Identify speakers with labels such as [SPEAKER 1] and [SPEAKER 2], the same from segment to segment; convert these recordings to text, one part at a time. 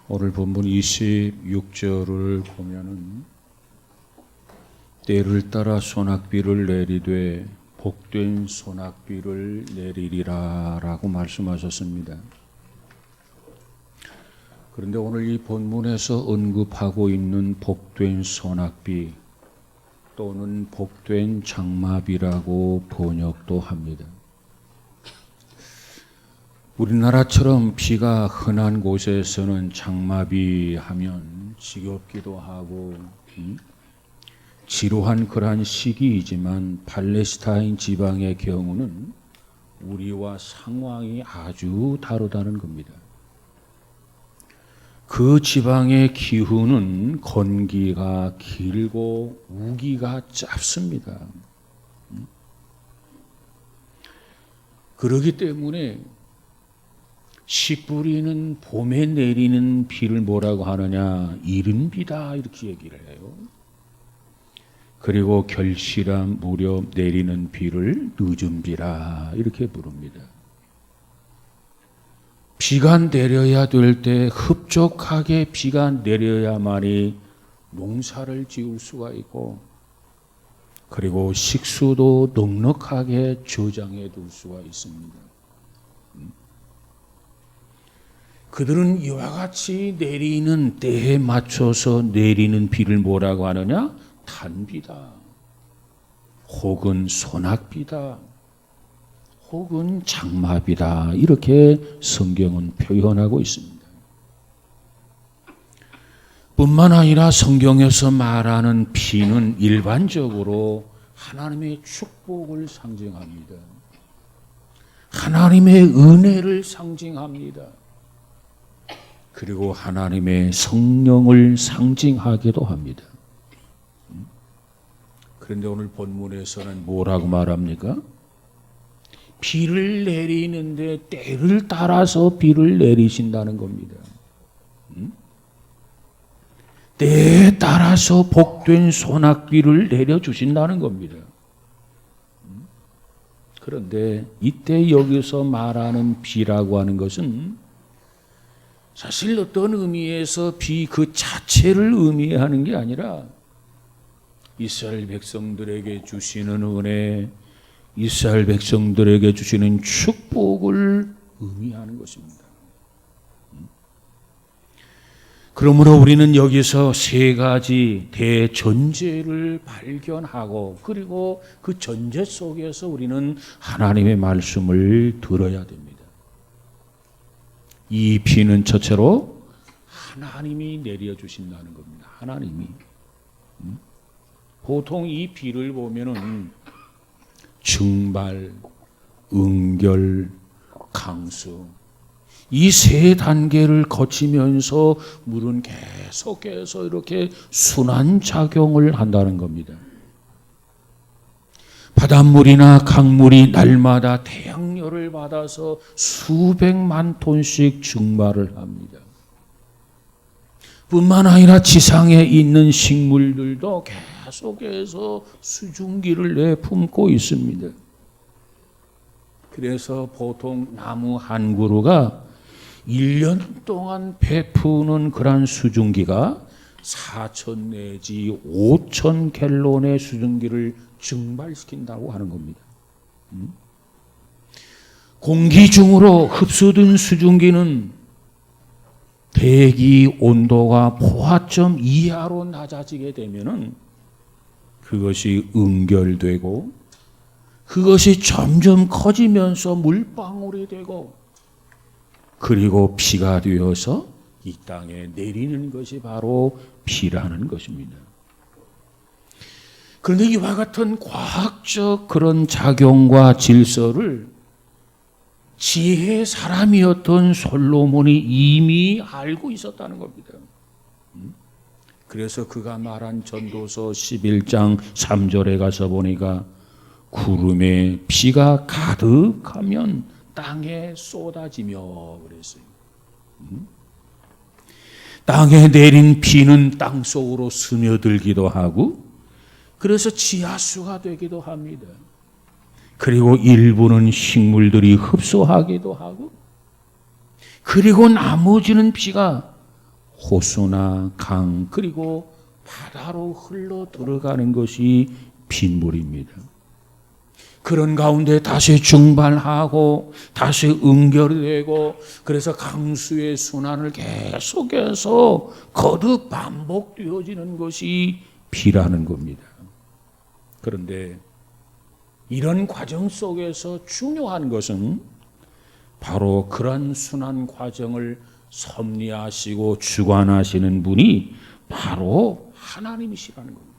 [SPEAKER 1] 오늘 본문 26절을 보면은 때를 따라 소낙비를 내리되 복된 소낙비를 내리리라 라고 말씀하셨습니다. 그런데 오늘 이 본문에서 언급하고 있는 복된 소낙비 또는 복된 장마비라고 번역도 합니다. 우리나라처럼 비가 흔한 곳에서는 장마비 하면 지겹기도 하고 지루한 그러한 시기이지만 팔레스타인 지방의 경우는 우리와 상황이 아주 다르다는 겁니다. 그 지방의 기후는 건기가 길고 우기가 짧습니다. 그렇기 때문에 씨 뿌리는 봄에 내리는 비를 뭐라고 하느냐? 이른 비다 이렇게 얘기를 해요. 그리고 결실한 무렵 내리는 비를 늦은 비라 이렇게 부릅니다. 비가 내려야 될 때 흡족하게 비가 내려야만이 농사를 지을 수가 있고 그리고 식수도 넉넉하게 저장해 둘 수가 있습니다. 그들은 이와 같이 내리는 때에 맞춰서 내리는 비를 뭐라고 하느냐? 단비다. 혹은 소낙비다. 혹은 장마비다. 이렇게 성경은 표현하고 있습니다. 뿐만 아니라 성경에서 말하는 비는 일반적으로 하나님의 축복을 상징합니다. 하나님의 은혜를 상징합니다. 그리고 하나님의 성령을 상징하기도 합니다. 그런데 오늘 본문에서는 뭐라고 말합니까? 비를 내리는데 때를 따라서 비를 내리신다는 겁니다. 때에 따라서 복된 소낙비를 내려주신다는 겁니다. 그런데 이때 여기서 말하는 비라고 하는 것은 사실 어떤 의미에서 비 그 자체를 의미하는 게 아니라 이스라엘 백성들에게 주시는 은혜, 이스라엘 백성들에게 주시는 축복을 의미하는 것입니다. 그러므로 우리는 여기서 세 가지 대전제를 발견하고 그리고 그 전제 속에서 우리는 하나님의 말씀을 들어야 됩니다. 이 비는 첫째로 하나님이 내려주신다는 겁니다. 하나님이. 보통 이 비를 보면은 증발, 응결, 강수 이 세 단계를 거치면서 물은 계속해서 이렇게 순환 작용을 한다는 겁니다. 바닷물이나 강물이 날마다 태양열을 받아서 수백만 톤씩 증발을 합니다. 뿐만 아니라 지상에 있는 식물들도 계속해서 수증기를 내뿜고 있습니다. 그래서 보통 나무 한 그루가 1년 동안 베푸는 그런 수증기가 4천 내지 5천 갤론의 수증기를 증발시킨다고 하는 겁니다. 공기 중으로 흡수된 수증기는 대기 온도가 포화점 이하로 낮아지게 되면은 그것이 응결되고 그것이 점점 커지면서 물방울이 되고 그리고 비가 되어서 이 땅에 내리는 것이 바로 비라는 것입니다. 그런데 이와 같은 과학적 그런 작용과 질서를 지혜의 사람이었던 솔로몬이 이미 알고 있었다는 겁니다. 그래서 그가 말한 전도서 11장 3절에 가서 보니까 구름에 비가 가득하면 땅에 쏟아지며 그랬어요. 땅에 내린 비는 땅속으로 스며들기도 하고 그래서 지하수가 되기도 합니다. 그리고 일부는 식물들이 흡수하기도 하고 그리고 나머지는 비가 호수나 강 그리고 바다로 흘러 들어가는 것이 빗물입니다. 그런 가운데 다시 증발하고 다시 응결되고 그래서 강수의 순환을 계속해서 거듭 반복되어지는 것이 비라는 겁니다. 그런데 이런 과정 속에서 중요한 것은 바로 그런 순환 과정을 섭리하시고 주관하시는 분이 바로 하나님이시라는 겁니다.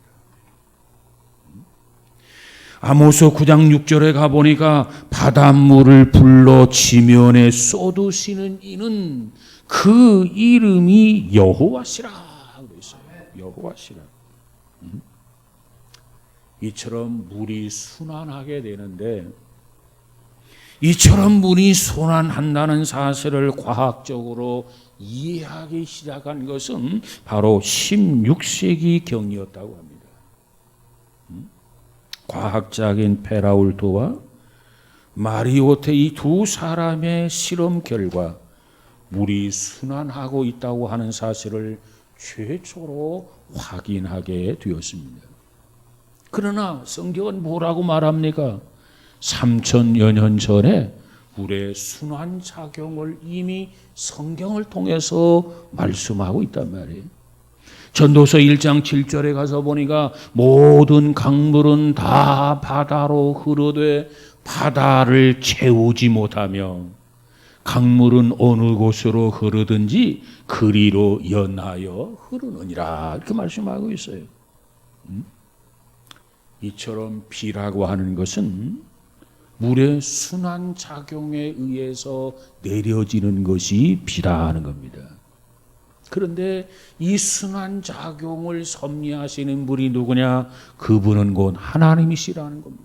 [SPEAKER 1] 아모스 9장 6절에 가보니까 바닷물을 불러 지면에 쏟으시는 이는 그 이름이 여호와시라 그랬어요. 여호와시라. 이처럼 물이 순환하게 되는데 이처럼 물이 순환한다는 사실을 과학적으로 이해하기 시작한 것은 바로 16세기 경이었다고 합니다. 과학자인 페라울트와 마리오테 이 두 사람의 실험 결과 물이 순환하고 있다고 하는 사실을 최초로 확인하게 되었습니다. 그러나 성경은 뭐라고 말합니까? 3000여 년 전에 물의 순환 작용을 이미 성경을 통해서 말씀하고 있단 말이에요. 전도서 1장 7절에 가서 보니까 모든 강물은 다 바다로 흐르되 바다를 채우지 못하며 강물은 어느 곳으로 흐르든지 그리로 연하여 흐르느니라 이렇게 말씀하고 있어요. 이처럼 비라고 하는 것은 물의 순환 작용에 의해서 내려지는 것이 비라 하는 겁니다. 그런데 이 순환 작용을 섭리하시는 분이 누구냐? 그분은 곧 하나님이시라는 겁니다.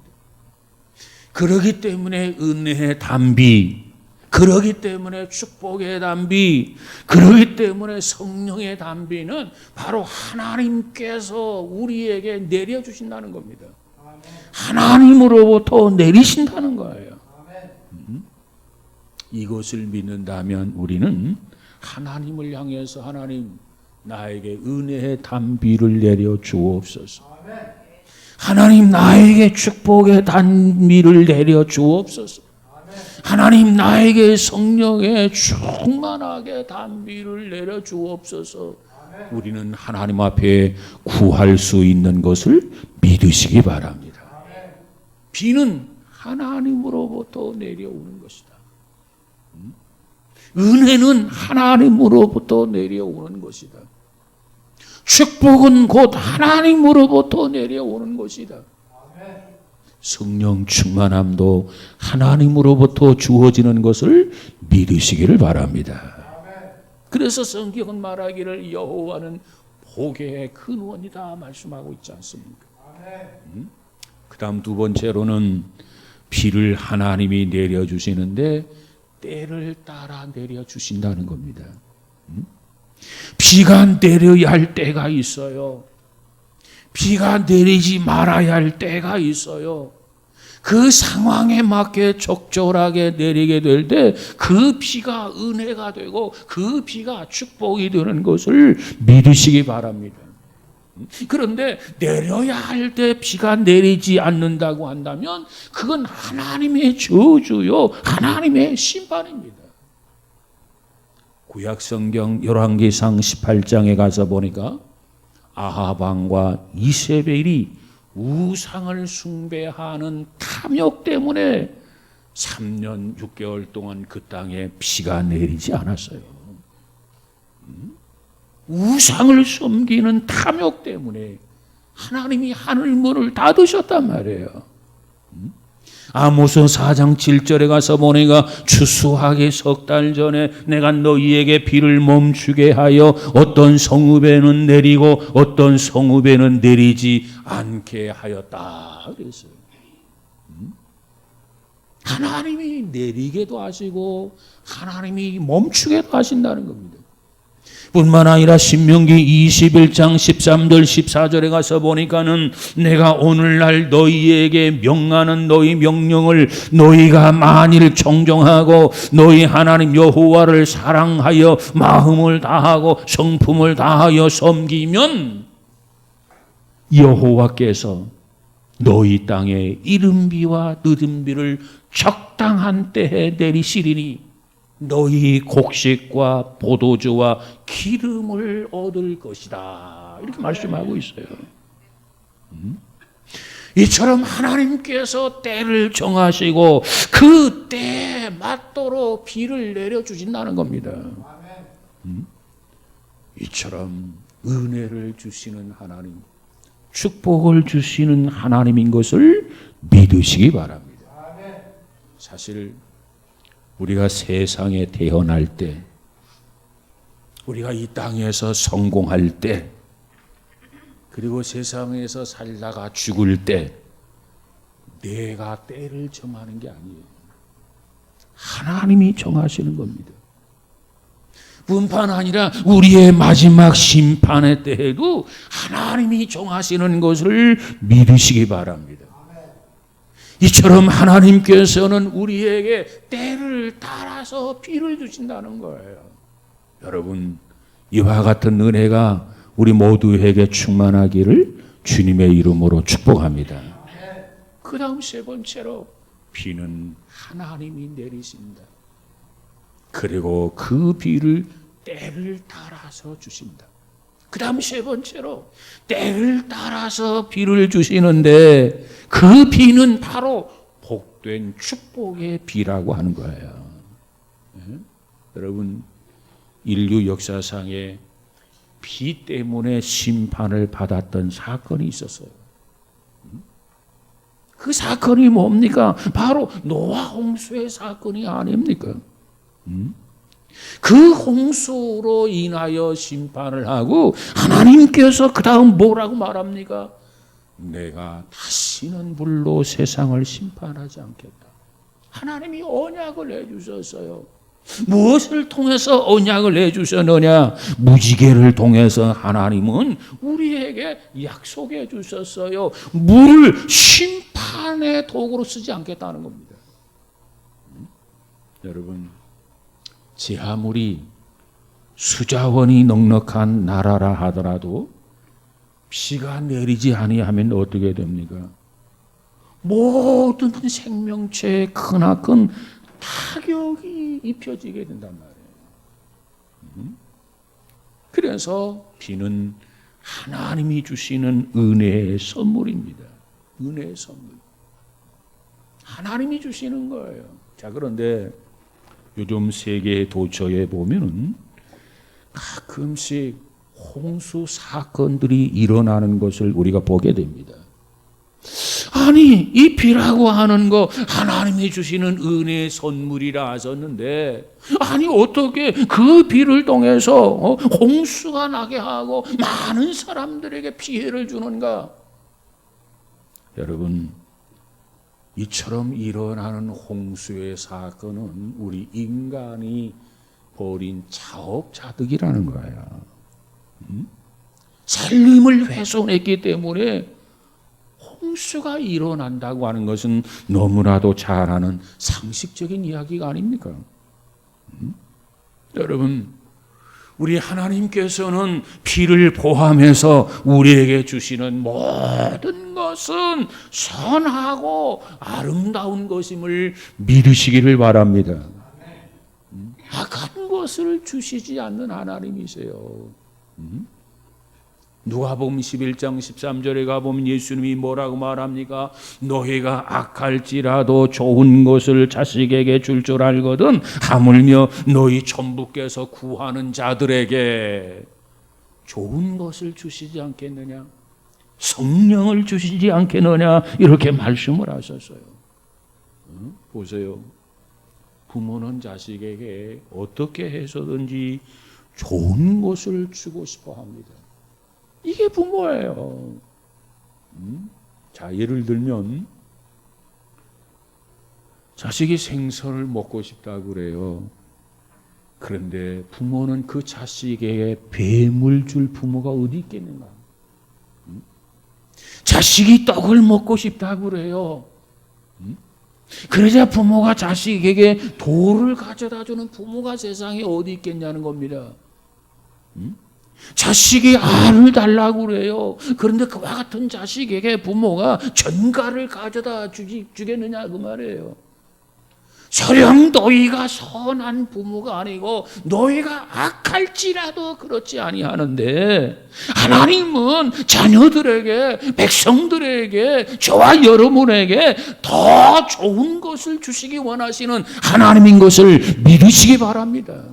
[SPEAKER 1] 그러기 때문에 은혜의 단비, 그러기 때문에 축복의 단비, 그러기 때문에 성령의 단비는 바로 하나님께서 우리에게 내려주신다는 겁니다. 하나님으로부터 내리신다는 거예요. 이것을 믿는다면 우리는 하나님을 향해서 하나님 나에게 은혜의 단비를 내려 주옵소서. 하나님 나에게 축복의 단비를 내려 주옵소서. 하나님 나에게 성령의 충만하게 단비를 내려 주옵소서. 우리는 하나님 앞에 구할 수 있는 것을 믿으시기 바랍니다. 비는 하나님으로부터 내려오는 것이다. 은혜는 하나님으로부터 내려오는 것이다. 축복은 곧 하나님으로부터 내려오는 것이다. 성령 충만함도 하나님으로부터 주어지는 것을 믿으시기를 바랍니다. 그래서 성경은 말하기를 여호와는 복의 근원이다 말씀하고 있지 않습니까? 그 다음 두 번째로는 비를 하나님이 내려주시는데 때를 따라 내려주신다는 겁니다. 비가 내려야 할 때가 있어요. 비가 내리지 말아야 할 때가 있어요. 그 상황에 맞게 적절하게 내리게 될 때 그 비가 은혜가 되고 그 비가 축복이 되는 것을 믿으시기 바랍니다. 그런데 내려야 할 때 비가 내리지 않는다고 한다면 그건 하나님의 저주요, 하나님의 심판입니다. 구약성경 열왕기상 18장에 가서 보니까 아합 왕과 이세벨이 우상을 숭배하는 탐욕 때문에 3년 6개월 동안 그 땅에 비가 내리지 않았어요. 우상을 섬기는 탐욕 때문에 하나님이 하늘문을 닫으셨단 말이에요. 아모스 4장 7절에 가서 보니까 추수하기 석 달 전에 내가 너희에게 비를 멈추게 하여 어떤 성읍에는 내리고 어떤 성읍에는 내리지 않게 하였다 그랬어요. 하나님이 내리게도 하시고 하나님이 멈추게도 하신다는 겁니다. 뿐만 아니라 신명기 21장 13절 14절에 가서 보니까는 내가 오늘날 너희에게 명하는 너희 명령을 너희가 만일 청종하고 너희 하나님 여호와를 사랑하여 마음을 다하고 성품을 다하여 섬기면 여호와께서 너희 땅에 이른비와 늦은비를 적당한 때에 내리시리니 너희 곡식과 포도주와 기름을 얻을 것이다. 이렇게 말씀하고 있어요. 이처럼 하나님께서 때를 정하시고 그 때에 맞도록 비를 내려주신다는 겁니다. 이처럼 은혜를 주시는 하나님, 축복을 주시는 하나님인 것을 믿으시기 바랍니다. 사실 우리가 세상에 태어날 때, 우리가 이 땅에서 성공할 때, 그리고 세상에서 살다가 죽을 때 내가 때를 정하는 게 아니에요. 하나님이 정하시는 겁니다. 뿐만 아니라 우리의 마지막 심판의 때에도 하나님이 정하시는 것을 믿으시기 바랍니다. 이처럼 하나님께서는 우리에게 때를 따라서 비를 주신다는 거예요. 여러분, 이와 같은 은혜가 우리 모두에게 충만하기를 주님의 이름으로 축복합니다. 그 다음 세 번째로 비는 하나님이 내리신다. 그리고 그 비를 때를 따라서 주신다. 그 다음 세 번째로 때를 따라서 비를 주시는데 그 비는 바로 복된 축복의 비라고 하는 거예요. 네? 여러분, 인류 역사상에 비 때문에 심판을 받았던 사건이 있었어요. 그 사건이 뭡니까? 바로 노아 홍수의 사건이 아닙니까? 그 홍수로 인하여 심판을 하고 하나님께서 그 다음 뭐라고 말합니까? 내가 다시는 불로 세상을 심판하지 않겠다. 하나님이 언약을 해주셨어요. 무엇을 통해서 언약을 해주셨느냐? 무지개를 통해서 하나님은 우리에게 약속해 주셨어요. 물을 심판의 도구로 쓰지 않겠다는 겁니다. 여러분, 제 아무리 수자원이 넉넉한 나라라 하더라도 비가 내리지 아니하면 어떻게 됩니까? 모든 생명체에 크나큰 타격이 입혀지게 된단 말이에요. 그래서 비는 하나님이 주시는 은혜의 선물입니다. 은혜의 선물. 하나님이 주시는 거예요. 자, 그런데 요즘 세계 도처에 보면은 가끔씩 홍수 사건들이 일어나는 것을 우리가 보게 됩니다. 아니, 이 비라고 하는 거 하나님이 주시는 은혜의 선물이라 하셨는데, 아니 어떻게 그 비를 통해서 홍수가 나게 하고 많은 사람들에게 피해를 주는가? 여러분, 이처럼 일어나는 홍수의 사건은 우리 인간이 벌인 자업자득이라는 거예요. 살림을 훼손했기 때문에 홍수가 일어난다고 하는 것은 너무나도 잘 아는 상식적인 이야기가 아닙니까? 여러분, 우리 하나님께서는 비를 포함해서 우리에게 주시는 모든 것은 선하고 아름다운 것임을 믿으시기를 바랍니다. 악한 것을 주시지 않는 하나님이세요. 누가복음 11장 13절에 가보면 예수님이 뭐라고 말합니까? 너희가 악할지라도 좋은 것을 자식에게 줄 줄 알거든 하물며 너희 천부께서 구하는 자들에게 좋은 것을 주시지 않겠느냐? 성령을 주시지 않겠느냐? 이렇게 말씀을 하셨어요. 보세요. 부모는 자식에게 어떻게 해서든지 좋은 것을 주고 싶어 합니다. 이게 부모예요. 자, 예를 들면 자식이 생선을 먹고 싶다고 그래요. 그런데 부모는 그 자식에게 뱀을 줄 부모가 어디 있겠는가? 자식이 떡을 먹고 싶다고 그래요. 그러자 부모가 자식에게 돌을 가져다 주는 부모가 세상에 어디 있겠냐는 겁니다. 자식이 알을 달라고 그래요. 그런데 그와 같은 자식에게 부모가 전갈을 가져다 주겠느냐 그 말이에요. 설령 너희가 선한 부모가 아니고 너희가 악할지라도 그렇지 아니하는데 하나님은 자녀들에게 백성들에게 저와 여러분에게 더 좋은 것을 주시기 원하시는 하나님인 것을 믿으시기 바랍니다.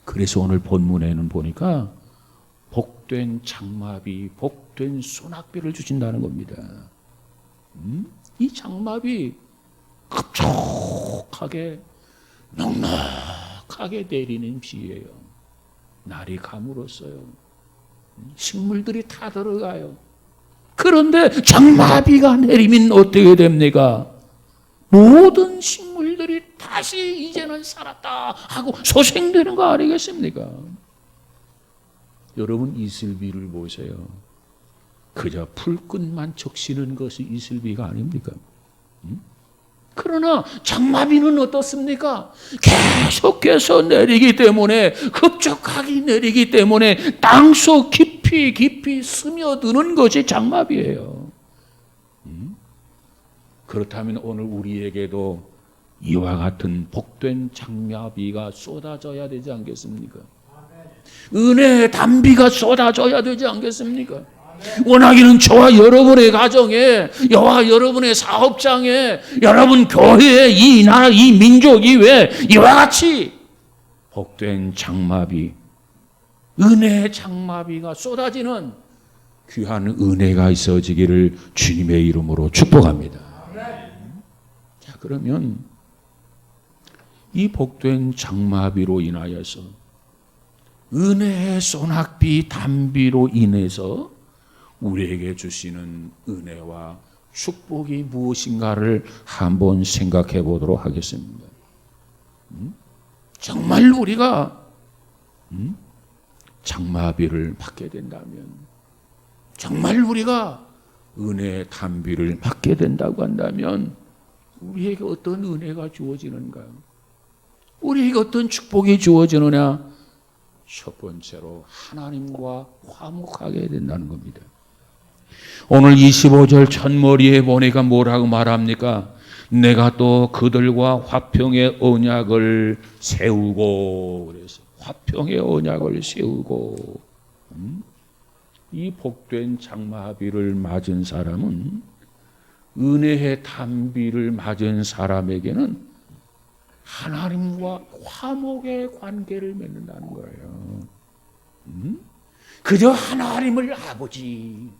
[SPEAKER 1] 그래서 오늘 본문에는 보니까 복된 장마비, 복된 소낙비를 주신다는 겁니다. 이 장마비 급속하게 넉넉하게 내리는 비예요. 날이 가물었어요. 식물들이 다 들어가요. 그런데 장마비가 내리면 어떻게 됩니까? 모든 식물들이 다시 이제는 살았다 하고 소생되는 거 아니겠습니까? 여러분 이슬비를 보세요. 그저 풀끝만 적시는 것이 이슬비가 아닙니까? 그러나 장마비는 어떻습니까? 계속해서 내리기 때문에 급격하게 내리기 때문에 땅속 깊이 스며드는 것이 장마비예요. 그렇다면 오늘 우리에게도 이와 같은 복된 장마비가 쏟아져야 되지 않겠습니까? 은혜의 단비가 쏟아져야 되지 않겠습니까? 원하기는 저와 여러분의 가정에, 여와 여러분의 사업장에, 여러분 교회에, 이 나라, 이 민족 이외에 이와 같이 복된 장마비, 은혜의 장마비가 쏟아지는 귀한 은혜가 있어지기를 주님의 이름으로 축복합니다. 자, 그러면 이 복된 장마비로 인하여서 은혜의 소낙비, 단비로 인해서 우리에게 주시는 은혜와 축복이 무엇인가를 한번 생각해 보도록 하겠습니다. 정말 우리가 장마비를 받게 된다면, 정말 우리가 은혜의 단비를 받게 된다고 한다면 우리에게 어떤 은혜가 주어지는가? 우리에게 어떤 축복이 주어지느냐? 첫 번째로 하나님과 화목하게 된다는 겁니다. 오늘 25절 첫머리에 보니까 뭐라고 말합니까? 내가 또 그들과 화평의 언약을 세우고, 그래서 화평의 언약을 세우고, 이 복된 장마비를 맞은 사람은, 은혜의 단비를 맞은 사람에게는 하나님과 화목의 관계를 맺는다는 거예요. 그저 하나님을 아버지,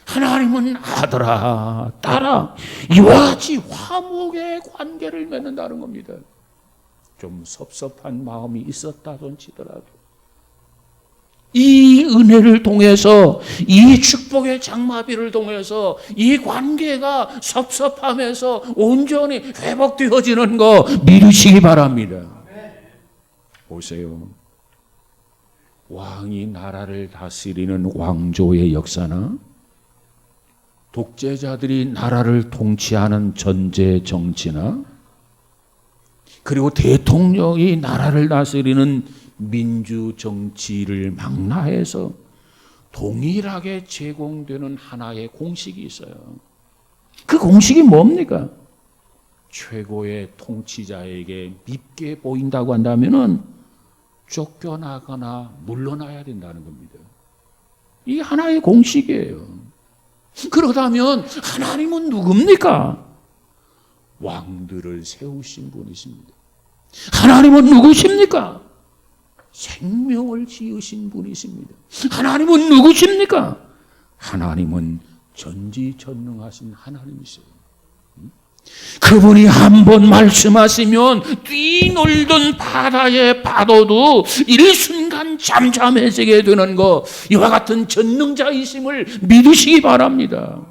[SPEAKER 1] 하나님은 아들아, 딸아, 이와 같이 화목의 관계를 맺는다는 겁니다. 좀 섭섭한 마음이 있었다 손치더라도 이 은혜를 통해서, 이 축복의 장마비를 통해서 이 관계가 섭섭함에서 온전히 회복되어지는 거 믿으시기 바랍니다. 보세요. 왕이 나라를 다스리는 왕조의 역사나 독재자들이 나라를 통치하는 전제 정치나, 그리고 대통령이 나라를 다스리는 민주 정치를 망라해서 동일하게 제공되는 하나의 공식이 있어요. 그 공식이 뭡니까? 최고의 통치자에게 밉게 보인다고 한다면은 쫓겨나거나 물러나야 된다는 겁니다. 이 하나의 공식이에요. 그렇다면 하나님은 누굽니까? 왕들을 세우신 분이십니다. 하나님은 누구십니까? 생명을 지으신 분이십니다. 하나님은 누구십니까? 하나님은 전지전능하신 하나님이세요. 그분이 한 번 말씀하시면 뛰놀던 바다의 파도도 일순간 잠잠해지게 되는 것, 이와 같은 전능자이심을 믿으시기 바랍니다.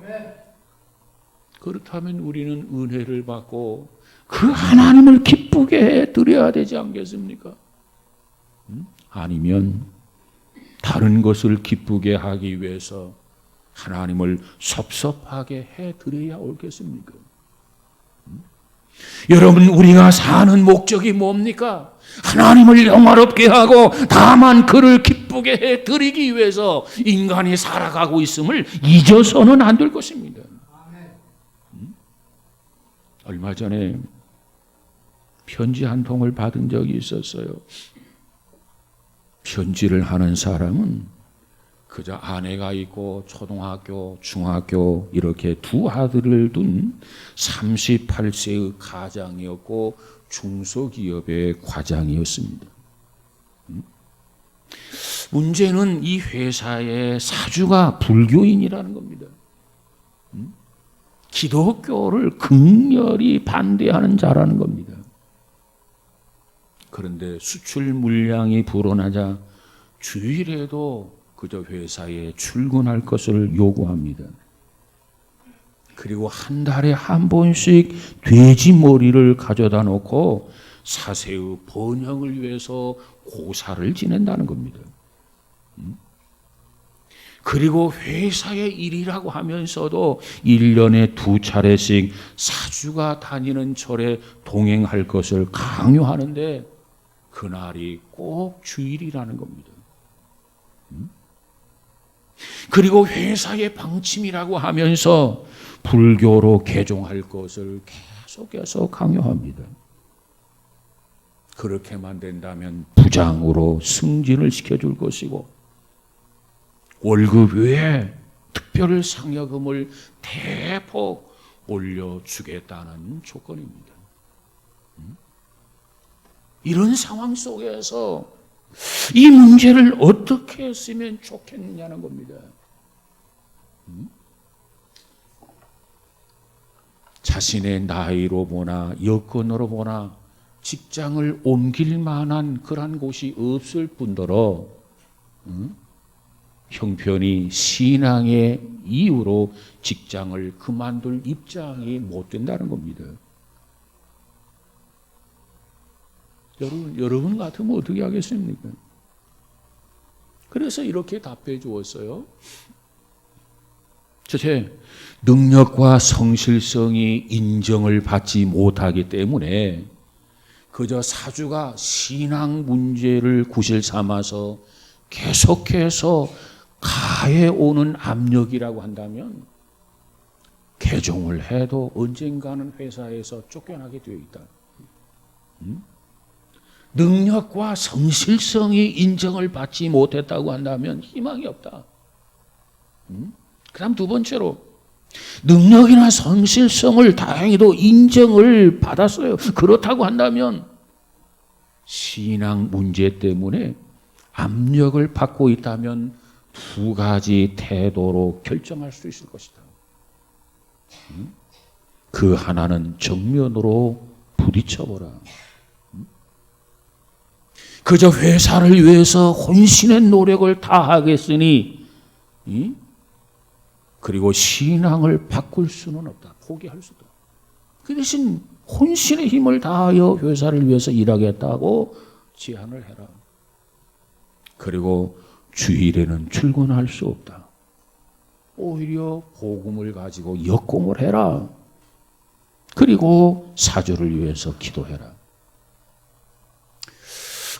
[SPEAKER 1] 그렇다면 우리는 은혜를 받고 그 하나님을 기쁘게 해 드려야 되지 않겠습니까? 아니면 다른 것을 기쁘게 하기 위해서 하나님을 섭섭하게 해드려야 옳겠습니까? 여러분, 우리가 사는 목적이 뭡니까? 하나님을 영화롭게 하고 다만 그를 기쁘게 해드리기 위해서 인간이 살아가고 있음을 잊어서는 안 될 것입니다. 얼마 전에 편지 한 통을 받은 적이 있었어요. 편지를 하는 사람은 그저 아내가 있고 초등학교, 중학교 이렇게 두 아들을 둔 38세의 가장이었고 중소기업의 과장이었습니다. 문제는 이 회사의 사주가 불교인이라는 겁니다. 기독교를 극렬히 반대하는 자라는 겁니다. 그런데 수출 물량이 불어나자 주일에도 그저 회사에 출근할 것을 요구합니다. 그리고 한 달에 한 번씩 돼지 머리를 가져다 놓고 사세의 번영을 위해서 고사를 지낸다는 겁니다. 그리고 회사의 일이라고 하면서도 1년에 2차례씩 사주가 다니는 절에 동행할 것을 강요하는데 그날이 꼭 주일이라는 겁니다. 그리고 회사의 방침이라고 하면서 불교로 개종할 것을 계속해서 강요합니다. 그렇게만 된다면 부장으로 승진을 시켜줄 것이고 월급 외에 특별 상여금을 대폭 올려주겠다는 조건입니다. 이런 상황 속에서 이 문제를 어떻게 했으면 좋겠느냐는 겁니다. 자신의 나이로 보나 여건으로 보나 직장을 옮길 만한 그런 곳이 없을 뿐더러 형편이 신앙의 이유로 직장을 그만둘 입장이 못 된다는 겁니다. 여러분 같으면 어떻게 하겠습니까? 그래서 이렇게 답해 주었어요. 첫째, 능력과 성실성이 인정을 받지 못하기 때문에 그저 사주가 신앙 문제를 구실 삼아서 계속해서 가해오는 압력이라고 한다면 개종을 해도 언젠가는 회사에서 쫓겨나게 되어 있다. 능력과 성실성이 인정을 받지 못했다고 한다면 희망이 없다. 그 다음 두 번째로 능력이나 성실성을 다행히도 인정을 받았어요. 그렇다고 한다면 신앙 문제 때문에 압력을 받고 있다면 두 가지 태도로 결정할 수 있을 것이다. 그 하나는 정면으로 부딪혀보라. 그저 회사를 위해서 혼신의 노력을 다하겠으니 그리고 신앙을 바꿀 수는 없다. 포기할 수도. 그 대신 혼신의 힘을 다하여 회사를 위해서 일하겠다고 제안을 해라. 그리고 주일에는 출근할 수 없다. 오히려 복음을 가지고 역공을 해라. 그리고 사주를 위해서 기도해라.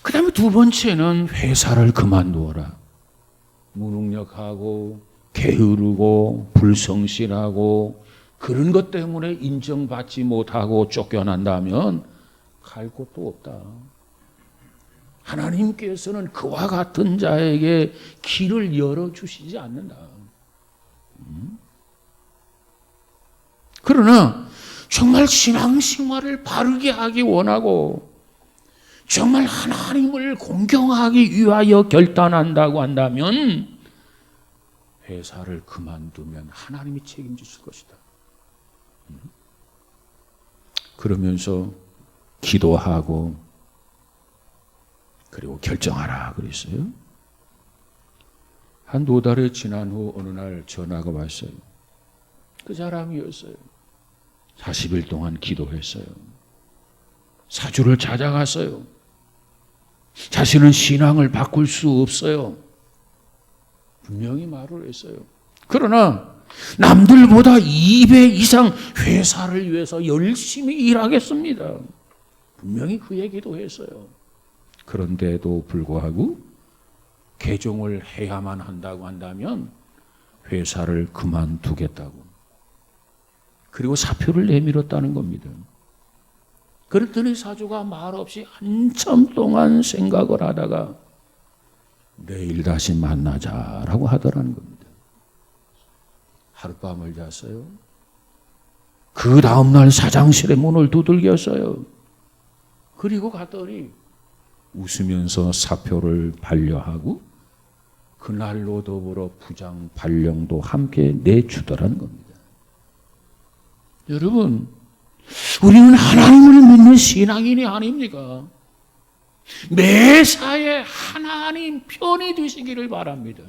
[SPEAKER 1] 그 다음에 두 번째는 회사를 그만두어라. 무능력하고 게으르고 불성실하고 그런 것 때문에 인정받지 못하고 쫓겨난다면 갈 곳도 없다. 하나님께서는 그와 같은 자에게 길을 열어주시지 않는다. 그러나 정말 신앙생활을 바르게 하기 원하고 정말 하나님을 공경하기 위하여 결단한다고 한다면 회사를 그만두면 하나님이 책임지실 것이다. 그러면서 기도하고 그리고 결정하라 그랬어요. 한 2달이 지난 후 어느 날 전화가 왔어요. 그 사람이었어요. 40일 동안 기도했어요. 사주를 찾아갔어요. 자신은 신앙을 바꿀 수 없어요. 분명히 말을 했어요. 그러나 남들보다 2배 이상 회사를 위해서 열심히 일하겠습니다. 분명히 그 얘기도 했어요. 그런데도 불구하고 개종을 해야만 한다고 한다면 회사를 그만두겠다고. 그리고 사표를 내밀었다는 겁니다. 그랬더니 사주가 말없이 한참 동안 생각을 하다가 내일 다시 만나자라고 하더라는 겁니다. 하룻밤을 잤어요. 그 다음날 사장실의 문을 두들겼어요. 그리고 갔더니 웃으면서 사표를 반려하고 그날로 더불어 부장 발령도 함께 내주더라는 겁니다. 여러분, 우리는 하나님을 믿는 신앙인이 아닙니까? 매사에 하나님 편이 되시기를 바랍니다.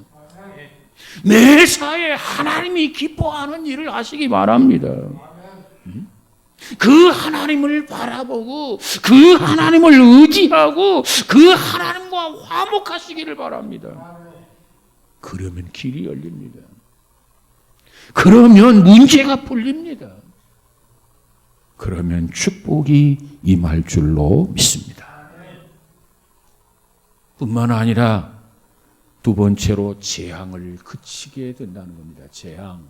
[SPEAKER 1] 매사에 하나님이 기뻐하는 일을 하시기 바랍니다. 그 하나님을 바라보고 그 하나님을 의지하고 그 하나님과 화목하시기를 바랍니다. 그러면 길이 열립니다. 그러면 문제가 풀립니다. 그러면 축복이 임할 줄로 믿습니다. 뿐만 아니라 두 번째로 재앙을 그치게 된다는 겁니다. 재앙.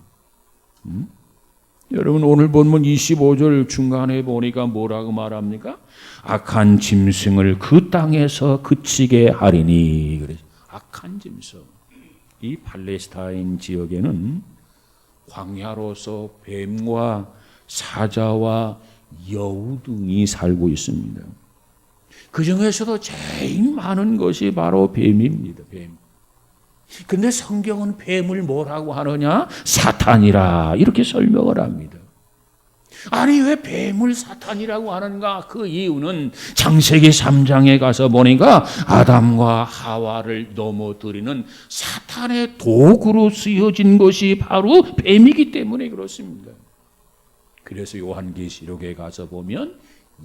[SPEAKER 1] 여러분 오늘 본문 25절 중간에 보니까 뭐라고 말합니까? 악한 짐승을 그 땅에서 그치게 하리니. 그래. 악한 짐승. 이 팔레스타인 지역에는 광야로서 뱀과 사자와 여우 등이 살고 있습니다. 그 중에서도 제일 많은 것이 바로 뱀입니다. 뱀. 근데 성경은 뱀을 뭐라고 하느냐? 사탄이라 이렇게 설명을 합니다. 아니 왜 뱀을 사탄이라고 하는가? 그 이유는 창세기 3장에 가서 보니까 아담과 하와를 넘어뜨리는 사탄의 도구로 쓰여진 것이 바로 뱀이기 때문에 그렇습니다. 그래서 요한계시록에 가서 보면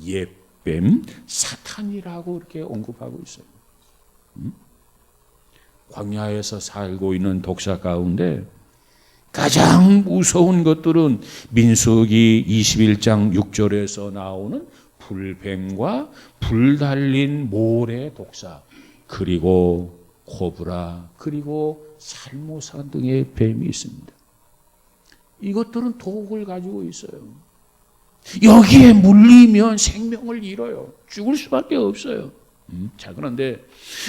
[SPEAKER 1] 옛뱀 사탄이라고 이렇게 언급하고 있어요. 광야에서 살고 있는 독사 가운데 가장 무서운 것들은 민수기 21장 6절에서 나오는 불뱀과 불 달린 모래 독사, 그리고 코브라, 그리고 살모사 등의 뱀이 있습니다. 이것들은 독을 가지고 있어요. 여기에 물리면 생명을 잃어요. 죽을 수밖에 없어요. 자, 그런데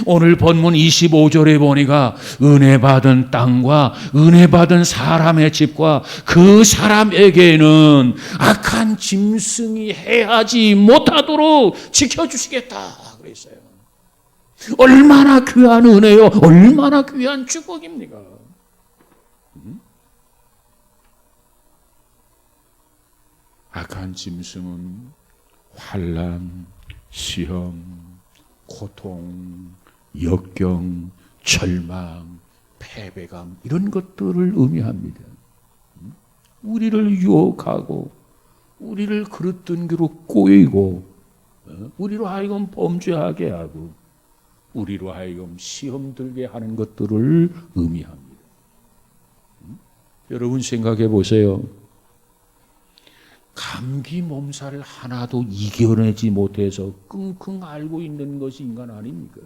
[SPEAKER 1] 오늘 본문 25절에 보니까 은혜 받은 땅과 은혜 받은 사람의 집과 그 사람에게는 악한 짐승이 해하지 못하도록 지켜주시겠다 그랬어요. 얼마나 귀한 은혜요, 얼마나 귀한 축복입니까? 악한 짐승은 환난, 시험, 고통, 역경, 절망, 패배감 이런 것들을 의미합니다. 우리를 유혹하고 우리를 그릇된기로 꼬이고 우리로 하여금 범죄하게 하고 우리로 하여금 시험 들게 하는 것들을 의미합니다. 여러분 생각해 보세요. 감기 몸살을 하나도 이겨내지 못해서 끙끙 앓고 있는 것이 인간 아닙니까?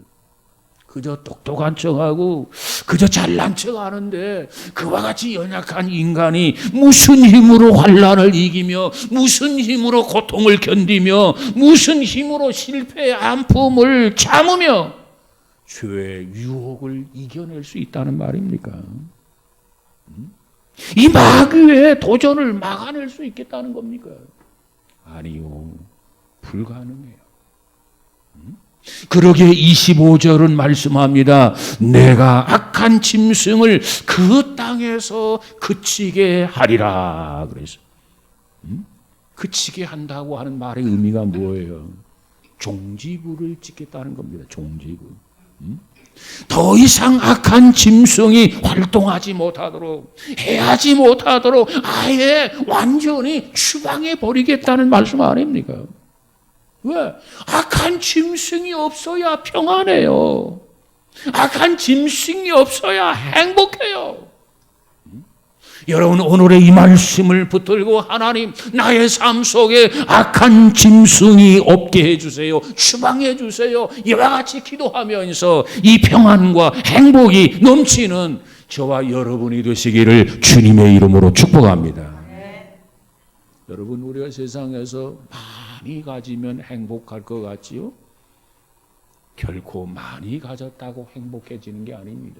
[SPEAKER 1] 그저 똑똑한 척하고 그저 잘난 척하는데 그와 같이 연약한 인간이 무슨 힘으로 환난을 이기며 무슨 힘으로 고통을 견디며 무슨 힘으로 실패의 아픔을 참으며 죄의 유혹을 이겨낼 수 있다는 말입니까? 이 마귀의 도전을 막아낼 수 있겠다는 겁니까? 아니요, 불가능해요. 그러기에 25절은 말씀합니다. 내가 악한 짐승을 그 땅에서 그치게 하리라. 그래서 그치게 한다고 하는 말의 의미가 뭐예요? 종지부를 찍겠다는 겁니다. 종지부. 더 이상 악한 짐승이 활동하지 못하도록, 해하지 못하도록 아예 완전히 추방해 버리겠다는 말씀 아닙니까? 왜? 악한 짐승이 없어야 평안해요. 악한 짐승이 없어야 행복해요. 여러분, 오늘의 이 말씀을 붙들고 하나님, 나의 삶 속에 악한 짐승이 없게 해주세요. 추방해 주세요. 이와 같이 기도하면서 이 평안과 행복이 넘치는 저와 여러분이 되시기를 주님의 이름으로 축복합니다. 여러분, 우리가 세상에서 많이 가지면 행복할 것 같지요? 결코 많이 가졌다고 행복해지는 게 아닙니다.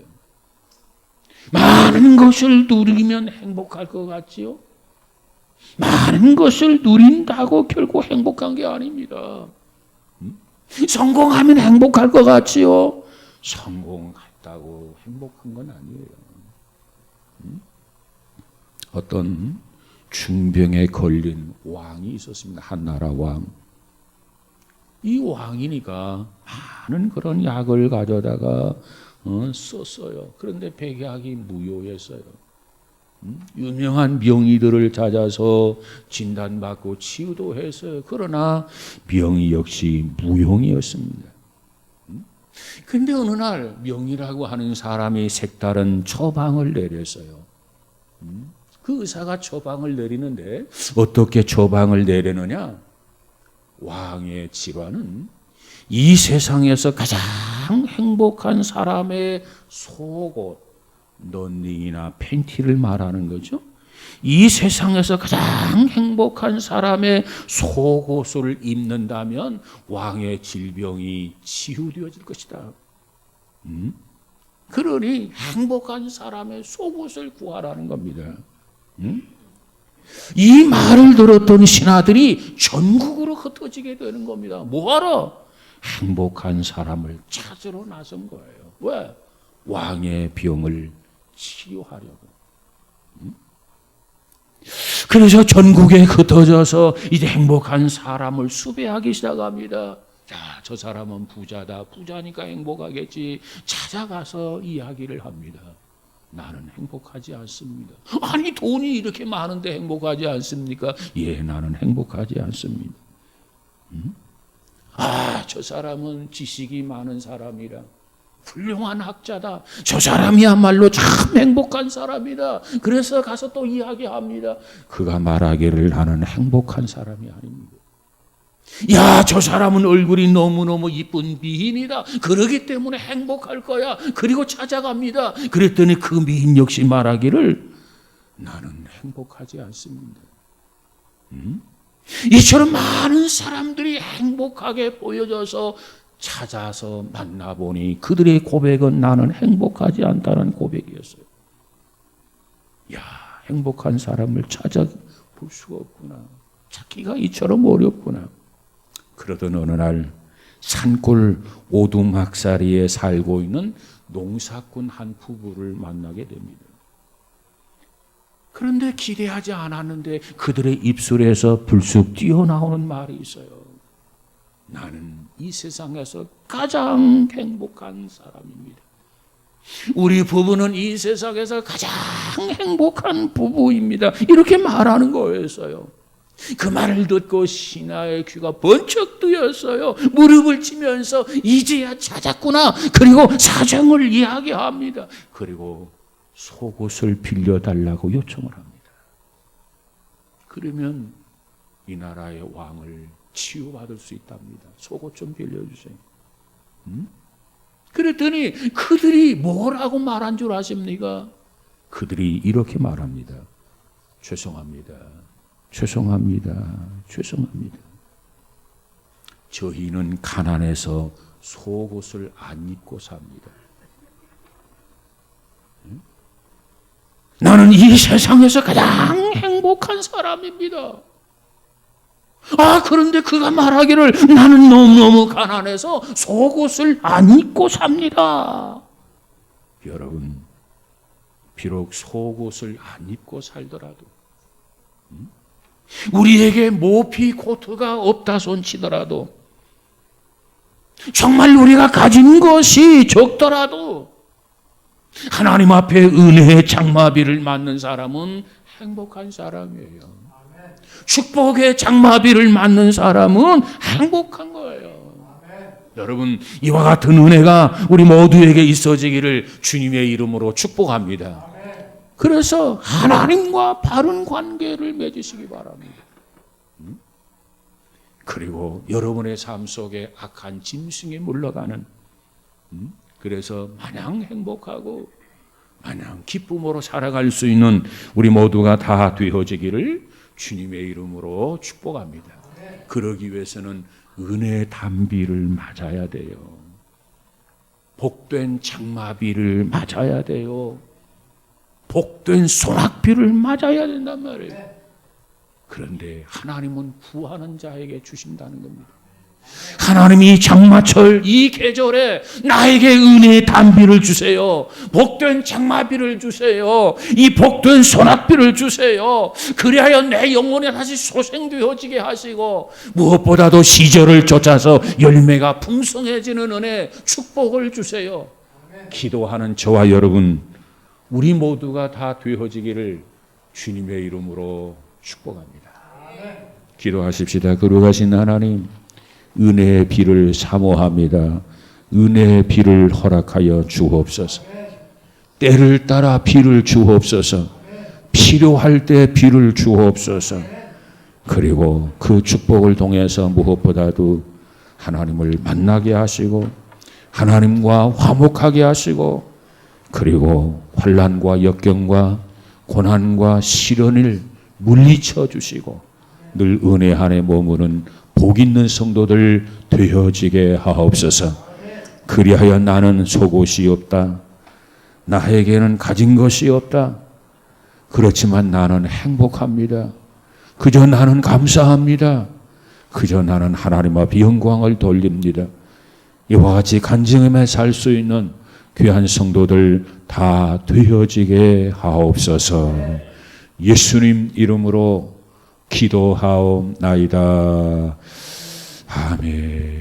[SPEAKER 1] 많은 것을 누리면 행복할 것 같지요? 많은 것을 누린다고 결코 행복한 게 아닙니다. 성공하면 행복할 것 같지요? 성공했다고 행복한 건 아니에요. 어떤 중병에 걸린 왕이 있었습니다. 한 나라 왕. 이 왕이니까 많은 그런 약을 가져다가 썼어요. 그런데 백약이 무효했어요. 유명한 명의들을 찾아서 진단받고 치유도 했어요. 그러나 명의 역시 무용이었습니다. 근데 어느 날 명의라고 하는 사람이 색다른 처방을 내렸어요. 그 의사가 처방을 내리는데 어떻게 처방을 내리느냐? 왕의 질환은 이 세상에서 가장 행복한 사람의 속옷, 런닝이나 팬티를 말하는 거죠. 이 세상에서 가장 행복한 사람의 속옷을 입는다면 왕의 질병이 치유되어질 것이다. 그러니 행복한 사람의 속옷을 구하라는 겁니다. 이 말을 들었던 신하들이 전국으로 흩어지게 되는 겁니다. 뭐하러? 행복한 사람을 찾으러 나선 거예요. 왜? 왕의 병을 치유하려고. 그래서 전국에 흩어져서 이제 행복한 사람을 수배하기 시작합니다. 자, 저 사람은 부자다. 부자니까 행복하겠지. 찾아가서 이야기를 합니다. 나는 행복하지 않습니다. 아니, 돈이 이렇게 많은데 행복하지 않습니까? 예, 나는 행복하지 않습니다. 아, 저 사람은 지식이 많은 사람이라. 훌륭한 학자다. 저 사람이야말로 참 행복한 사람이다. 그래서 가서 또 이야기합니다. 그가 말하기를 나는 행복한 사람이 아닙니다. 야, 저 사람은 얼굴이 너무너무 이쁜 미인이다. 그러기 때문에 행복할 거야. 그리고 찾아갑니다. 그랬더니 그 미인 역시 말하기를 나는 행복하지 않습니다. 이처럼 많은 사람들이 행복하게 보여져서 찾아서 만나보니 그들의 고백은 나는 행복하지 않다는 고백이었어요. 야, 행복한 사람을 찾아볼 수가 없구나. 찾기가 이처럼 어렵구나. 그러던 어느 날 산골 오두막살이에 살고 있는 농사꾼 한 부부를 만나게 됩니다. 그런데 기대하지 않았는데 그들의 입술에서 불쑥 뛰어나오는 말이 있어요. 나는 이 세상에서 가장 행복한 사람입니다. 우리 부부는 이 세상에서 가장 행복한 부부입니다. 이렇게 말하는 거였어요. 그 말을 듣고 신하의 귀가 번쩍 뜨였어요. 무릎을 치면서 이제야 찾았구나. 그리고 사정을 이야기합니다. 그리고 속옷을 빌려달라고 요청을 합니다. 그러면 이 나라의 왕을 치유받을 수 있답니다. 속옷 좀 빌려주세요. 그랬더니 그들이 뭐라고 말한 줄 아십니까? 그들이 이렇게 말합니다. 죄송합니다. 죄송합니다. 죄송합니다. 저희는 가난해서 속옷을 안 입고 삽니다. 나는 이 세상에서 가장 행복한 사람입니다. 아, 그런데 그가 말하기를 나는 너무너무 가난해서 속옷을 안 입고 삽니다. 여러분, 비록 속옷을 안 입고 살더라도 우리에게 모피 코트가 없다 손치더라도 정말 우리가 가진 것이 적더라도 하나님 앞에 은혜의 장마비를 맞는 사람은 행복한 사람이에요. 축복의 장마비를 맞는 사람은 행복한 거예요. 여러분, 이와 같은 은혜가 우리 모두에게 있어지기를 주님의 이름으로 축복합니다. 그래서 하나님과 바른 관계를 맺으시기 바랍니다. 그리고 여러분의 삶 속에 악한 짐승이 물러가는, 그래서 마냥 행복하고 마냥 기쁨으로 살아갈 수 있는 우리 모두가 다 되어지기를 주님의 이름으로 축복합니다. 그러기 위해서는 은혜의 단비를 맞아야 돼요. 복된 장마비를 맞아야 돼요. 복된 소낙비를 맞아야 된단 말이에요. 그런데 하나님은 구하는 자에게 주신다는 겁니다. 하나님이 장마철 이 계절에 나에게 은혜의 단비를 주세요. 복된 장마비를 주세요. 이 복된 소낙비를 주세요. 그리하여 내 영혼에 다시 소생되어지게 하시고 무엇보다도 시절을 쫓아서 열매가 풍성해지는 은혜, 축복을 주세요. 기도하는 저와 여러분, 우리 모두가 다 되어지기를 주님의 이름으로 축복합니다. 기도하십시다. 거룩하신 하나님, 은혜의 비를 사모합니다. 은혜의 비를 허락하여 주옵소서. 때를 따라 비를 주옵소서. 필요할 때 비를 주옵소서. 그리고 그 축복을 통해서 무엇보다도 하나님을 만나게 하시고 하나님과 화목하게 하시고 그리고 환난과 역경과 고난과 시련을 물리쳐 주시고 늘 은혜 안에 머무는 복 있는 성도들 되어지게 하옵소서. 그리하여 나는 속옷이 없다. 나에게는 가진 것이 없다. 그렇지만 나는 행복합니다. 그저 나는 감사합니다. 그저 나는 하나님 앞에 영광을 돌립니다. 이와 같이 간증함에 살 수 있는 귀한 성도들 다 되어지게 하옵소서. 예수님 이름으로 기도하옵나이다. 아멘.